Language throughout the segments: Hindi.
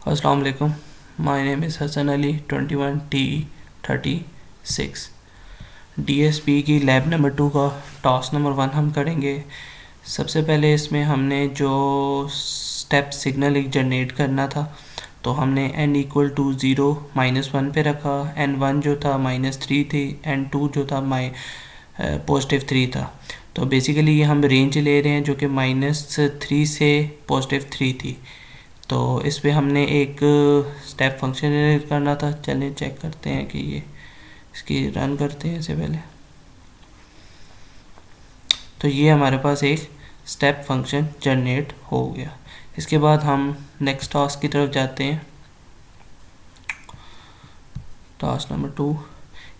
अस्सलाम वालेकुम। My name is Hasan Ali 21T36। DSP की लैब नंबर 2 का टास्क नंबर 1 हम करेंगे। सबसे पहले इसमें हमने जो स्टेप सिग्नल एक जनरेट करना था, तो हमने n इक्वल टू 0 -1 पे रखा। n1 जो था -3 थी, n2 जो था +3 था। तो बेसिकली ये हम रेंज ले रहे हैं जो कि -3 से +3 थी। तो इस पे हमने एक स्टेप फंक्शन जनरेट करना था। चलिए चेक करते हैं कि ये इसकी रन करते हैं इससे पहले। तो ये हमारे पास एक स्टेप फंक्शन जनरेट हो गया। इसके बाद हम नेक्स्ट टास्क की तरफ जाते हैं, टास्क नंबर 2।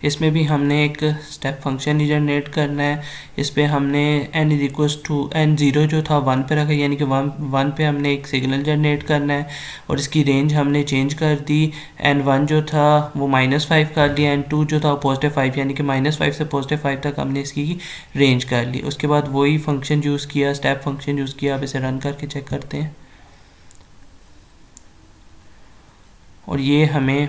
इसमें भी हमने एक स्टेप फंक्शन ही जनरेट करना है। इस पे हमने n is equals to n0 जो था 1 पे रखा, यानी कि 1 पे हमने एक सिग्नल जनरेट करना है और इसकी रेंज हमने चेंज कर दी। n1 जो था वो -5 कर लिया, n2 जो था +5, यानी कि -5 से +5 तक हमने इसकी रेंज कर ली। उसके बाद वही फंक्शन यूज़ किया, स्टेप फंक्शन यूज़ किया। अब इसे रन करके चेक करते हैं और ये हमें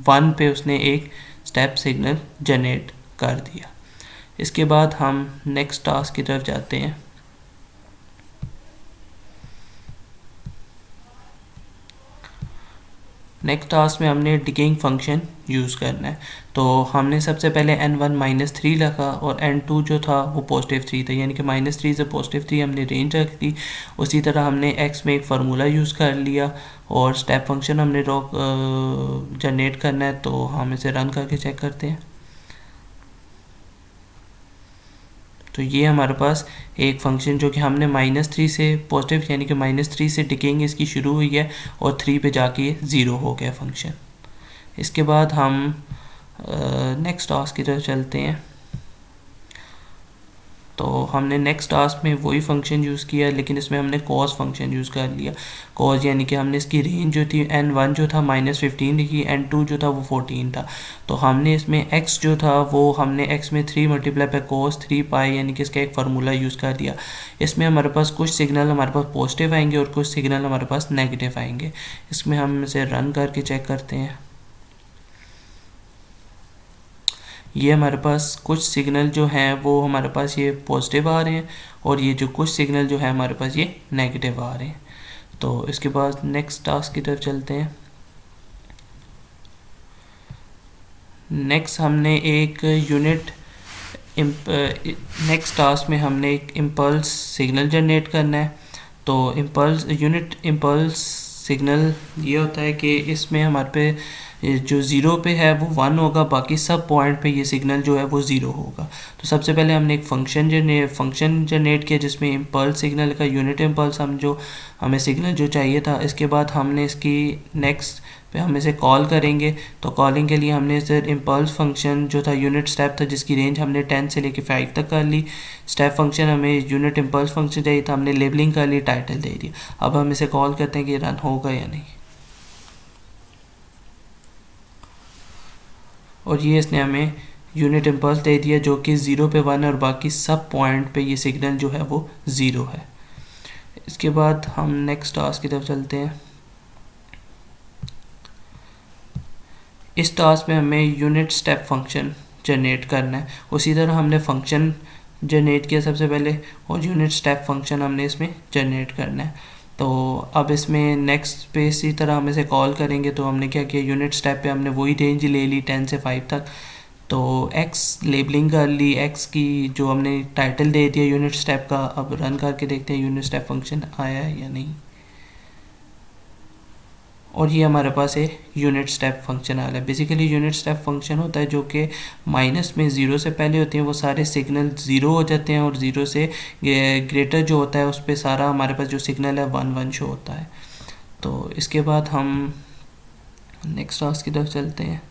1 पे उसने एक स्टेप सिग्नल जनरेट कर दिया। इसके बाद हम नेक्स्ट टास्क की तरफ जाते हैं। नेक्स्ट टास्क में हमने डिकेइंग फंक्शन यूज़ करना है। तो हमने सबसे पहले n1 -3 रखा और n2 जो था वो +3 था, यानी कि -3 से +3 हमने रेंज रख दी। उसी तरह हमने x में एक फार्मूला यूज़ कर लिया और स्टेप फंक्शन हमने जनरेट करना है। तो हम इसे रन करके चेक करते हैं। तो ये हमारे पास एक फंक्शन जो कि हमने -3 से पॉजिटिव, यानी कि -3 से डिकेइंग इसकी शुरू हुई है और 3 पे जाके 0 हो गया फंक्शन। इसके बाद हम नेक्स्ट टास्क की तरफ चलते हैं। तो हमने नेक्स्ट टास्क में वही फंक्शन यूज़ किया, लेकिन इसमें हमने कॉस फंक्शन यूज़ कर लिया। कॉस यानी कि हमने इसकी रेंज जो थी n1 जो था -15 लिखी, n2 जो था वो 14 था। तो हमने इसमें x जो था वो हमने x में 3 मल्टीप्लाई बाय cos 3 पाई, यानी कि इसका एक फार्मूला यूज़ कर दिया। इसमें हमारे पास कुछ सिग्नल हमारे पास पॉजिटिव आएंगे और कुछ सिग्नल हमारे पास नेगेटिव आएंगे। इसमें हम इसे रन करके चेक करते हैं। ये हमारे पास कुछ सिग्नल जो हैं वो हमारे पास ये पॉजिटिव आ रहे हैं और ये जो कुछ सिग्नल जो है हमारे पास ये नेगेटिव आ रहे हैं। तो इसके बाद नेक्स्ट टास्क की तरफ चलते हैं। नेक्स्ट हमने एक यूनिट नेक्स्ट टास्क में हमने एक इम्पल्स सिग्नल जनरेट करना है। तो यूनिट इम्पल्स सिग्नल ये होता है कि इसमें हमारे पे जो 0 पे है वो 1 होगा, बाकी सब पॉइंट पे ये सिग्नल जो है वो 0 होगा। तो सबसे पहले हमने एक फंक्शन जनरेट किया जिसमें इम्पल्स सिग्नल का यूनिट इम्पल्स हम जो हमें सिग्नल जो चाहिए था। इसके बाद हमने इसकी नेक्स्ट पे हम इसे कॉल करेंगे। तो कॉलिंग के लिए हमने इसे इम्पल्स फंक्शन जो था यूनिट स्टेप था जिसकी रेंज हमने 10 से लेके 5 तक कर ली। स्टेप फंक्शन हमें यूनिट इम्पल्स फंक्शन चाहिए था, हमने लेबलिंग कर ली, टाइटल दे दिया। अब हम इसे कॉल करते हैं कि रन होगा या नहीं। और ये इसने हमें यूनिट इम्पल्स दे दिया जो कि 0 पे 1 और बाकी सब पॉइंट पे ये सिग्नल जो है वो 0 है। इसके बाद हम नेक्स्ट टास्क की तरफ चलते हैं। इस टास्क में हमें यूनिट स्टेप फंक्शन जनरेट करना है। उसी तरह हमने फंक्शन जनरेट किया सबसे पहले और यूनिट स्टेप फंक्शन हमने इसमें जनरेट करना है। तो अब इसमें नेक्स्ट पे इसी तरह हम इसे कॉल करेंगे। तो हमने क्या किया, यूनिट स्टेप पे हमने वही रेंज ले ली 10 से 5 तक। तो x लेबलिंग कर ली, x की जो हमने टाइटल दे दिया यूनिट स्टेप का। अब रन करके देखते हैं यूनिट स्टेप फंक्शन आया है या नहीं। और ये हमारे पास एक यूनिट स्टेप फंक्शन आ रहा है। बेसिकली यूनिट स्टेप फंक्शन होता है जो कि माइनस में 0 से पहले होते हैं वो सारे सिग्नल 0 हो जाते हैं और 0 से ग्रेटर जो होता है उस पर सारा हमारे पास जो सिग्नल है 1 शो होता है। तो इसके बाद हम नेक्स्ट टास्क की तरफ चलते हैं।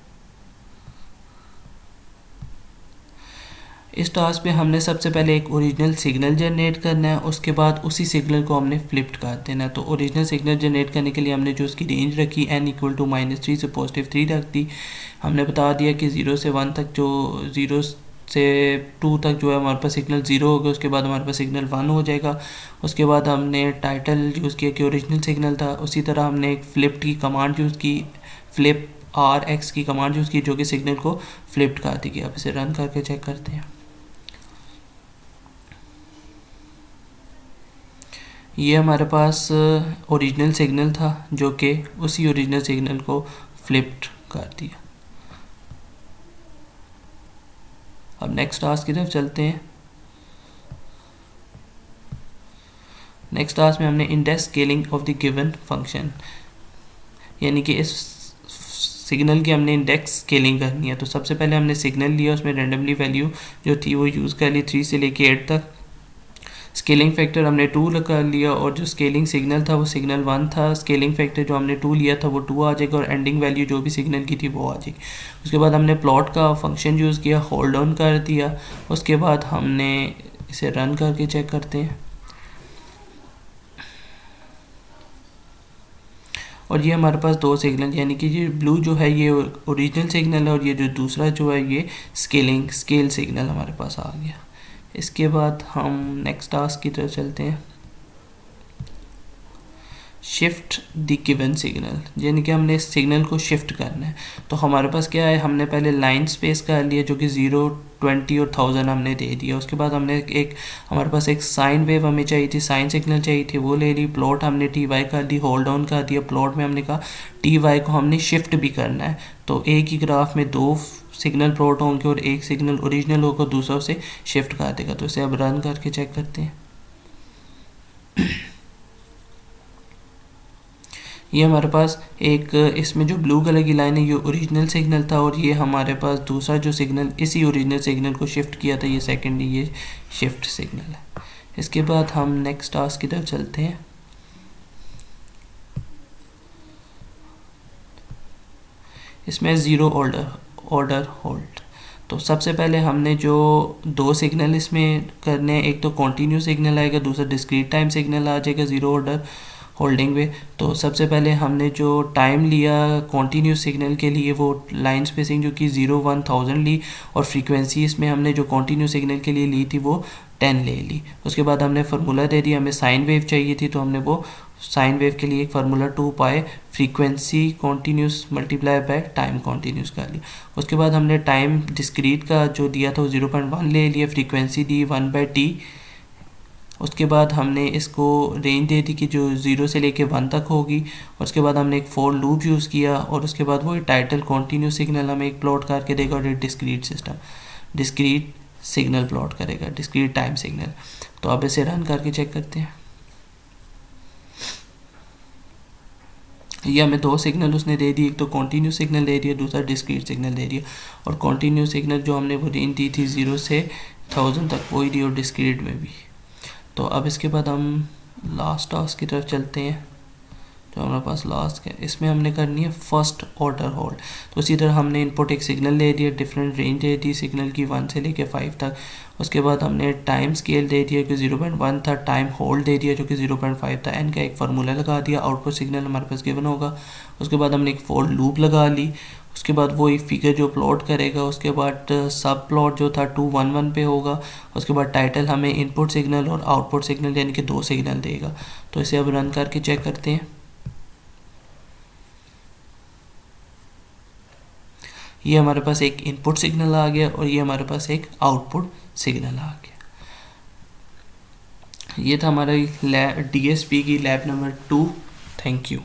इस टास्क में हमने सबसे पहले एक ओरिजिनल सिग्नल जनरेट करना है, उसके बाद उसी सिग्नल को हमने फ्लिप्ड कर देना है। तो ओरिजिनल सिग्नल जनरेट करने के लिए हमने जो उसकी रेंज रखी n इक्वल टू -3 से +3 रख दी। हमने बता दिया कि 0 से 1 तक जो 0 से 2 तक जो है हमारे पास सिग्नल 0 हो गया, उसके बाद हमारे पास सिग्नल 1 हो जाएगा। उसके बाद हमने टाइटल यूज़ किया कि ओरिजिनल सिग्नल था। उसी तरह हमने एक फ्लिप की कमांड यूज़ की, फ्लिप RX की कमांड यूज़ की जो कि सिग्नल को फ्लिप्ड कर देगी। अब इसे रन करके चेक करते हैं। ये हमारे पास ओरिजिनल सिग्नल था जो कि उसी ओरिजिनल सिग्नल को फ्लिप्ड कर दिया। अब नेक्स्ट टास्क की तरफ चलते हैं। नेक्स्ट टास्क में हमने index scaling of the given function, यानी कि इस सिग्नल की हमने इंडेक्स स्केलिंग करनी है। तो सबसे पहले हमने सिग्नल लिया, उसमें रेंडमली वैल्यू जो थी वो यूज़ कर ली 3 से लेके 8 तक। स्केलिंग फैक्टर हमने 2 लगा लिया और जो स्केलिंग सिग्नल था वो सिग्नल 1 था। स्केलिंग फैक्टर जो हमने 2 लिया था वो 2 आ जाएगा और एंडिंग वैल्यू जो भी सिग्नल की थी वो आ जाएगी। उसके बाद हमने प्लॉट का फंक्शन यूज़ किया, होल्ड ऑन कर दिया। उसके बाद हमने इसे रन करके चेक करते हैं और ये हमारे पास 2 सिग्नल, यानी कि ये ब्लू जो है ये ओरिजिनल सिग्नल है और ये जो दूसरा जो है ये स्केल सिग्नल हमारे पास आ गया। इसके बाद हम नेक्स्ट टास्क की तरफ चलते हैं। शिफ्ट द गिवन सिग्नल, यानी कि हमने इस सिग्नल को शिफ्ट करना है। तो हमारे पास क्या है, हमने पहले लाइन स्पेस कर लिया जो कि 0, 20 और 1000 हमने दे दिया। उसके बाद हमने हमारे पास एक साइन वेव हमें चाहिए थी, साइन सिग्नल चाहिए थी, वो ले ली। प्लॉट हमने TY कर दी, होल्ड ऑन कर दिया। प्लॉट में हमने कहा TY को हमने शिफ्ट भी करना है। तो एक ही ग्राफ में 2 सिग्नल प्लॉट होंगे और एक सिग्नल ओरिजिनल होगा, दूसरा उसे शिफ्ट कर देगा। तो इसे अब रन करके चेक करते हैं। ये हमारे पास एक इसमें जो ब्लू कलर की लाइन है ये ओरिजिनल सिग्नल था और ये हमारे पास दूसरा जो सिग्नल इसी ओरिजिनल सिग्नल को शिफ्ट किया था, ये सेकंड ये शिफ्ट सिग्नल है। इसके बाद हम नेक्स्ट टास्क की तरफ चलते हैं। इसमें ज़ीरो ऑर्डर होल्ड। तो सबसे पहले हमने जो 2 सिग्नल इसमें करने हैं, एक तो कॉन्टीन्यूस सिग्नल आएगा, दूसरा डिस्क्रीट टाइम सिग्नल आ जाएगा ज़ीरो ऑर्डर होल्डिंग में। तो सबसे पहले हमने जो टाइम लिया कॉन्टीन्यूस सिग्नल के लिए वो लाइन स्पेसिंग जो कि 0, 1000 ली और फ्रीक्वेंसी इसमें हमने जो कॉन्टीन्यूस सिग्नल के लिए ली थी वो 10 ले ली। उसके बाद हमने फार्मूला दे दिया, हमें साइन वेव चाहिए थी तो हमने वो साइन वेव के लिए एक फार्मूला 2 पाए frequency continuous multiply by time continuous कर लिया। उसके बाद हमने टाइम डिस्क्रीट का जो दिया था वो 0.1 ले लिया, फ्रीक्वेंसी दी 1/t। उसके बाद हमने इसको रेंज दे दी कि जो 0 से लेके 1 तक होगी। उसके बाद हमने एक फॉर लूप यूज़ किया और उसके बाद वो टाइटल कॉन्टीन्यूस सिग्नल हमें एक प्लॉट करके देगा और डिस्क्रीट सिग्नल प्लॉट करेगा, डिस्क्रीट टाइम सिग्नल। तो अब इसे रन करके चेक करते हैं। ये हमें 2 सिग्नल उसने दे दी, एक तो कॉन्टीन्यूस सिग्नल दे दिया, दूसरा डिस्क्रीट सिग्नल दे दिया। और कॉन्टीन्यूस सिग्नल जो हमने वो रेंज दी थी 0 से 1000 तक वही दी और डिस्क्रीट में भी। तो अब इसके बाद हम लास्ट टास्क की तरफ चलते हैं। जो हमारे पास लास्ट है इसमें हमने करनी है फर्स्ट ऑर्डर होल्ड। तो इसी तरह हमने इनपुट एक सिग्नल दे दिया, डिफरेंट रेंज दे दी सिग्नल की 1 से लेके 5 तक। उसके बाद हमने टाइम स्केल दे दिया कि 0.1 था, टाइम होल्ड दे दिया जो कि 0.5 था, एन का एक फार्मूला लगा दिया, आउटपुट सिग्नल हमारे पास गिवन होगा। उसके बाद हमने एक फॉर लूप लगा ली। उसके बाद वो एक फिगर जो प्लॉट करेगा, उसके बाद सब प्लॉट जो था 2, 1, 1 पे होगा। उसके बाद टाइटल हमें इनपुट सिग्नल और आउटपुट सिग्नल यानी कि 2 सिग्नल देगा। तो इसे अब रन करके चेक करते हैं। ये हमारे पास एक इनपुट सिग्नल आ गया और ये हमारे पास एक आउटपुट सिग्नल आ गया। ये था हमारा DSP की लैब नंबर 2। Thank you.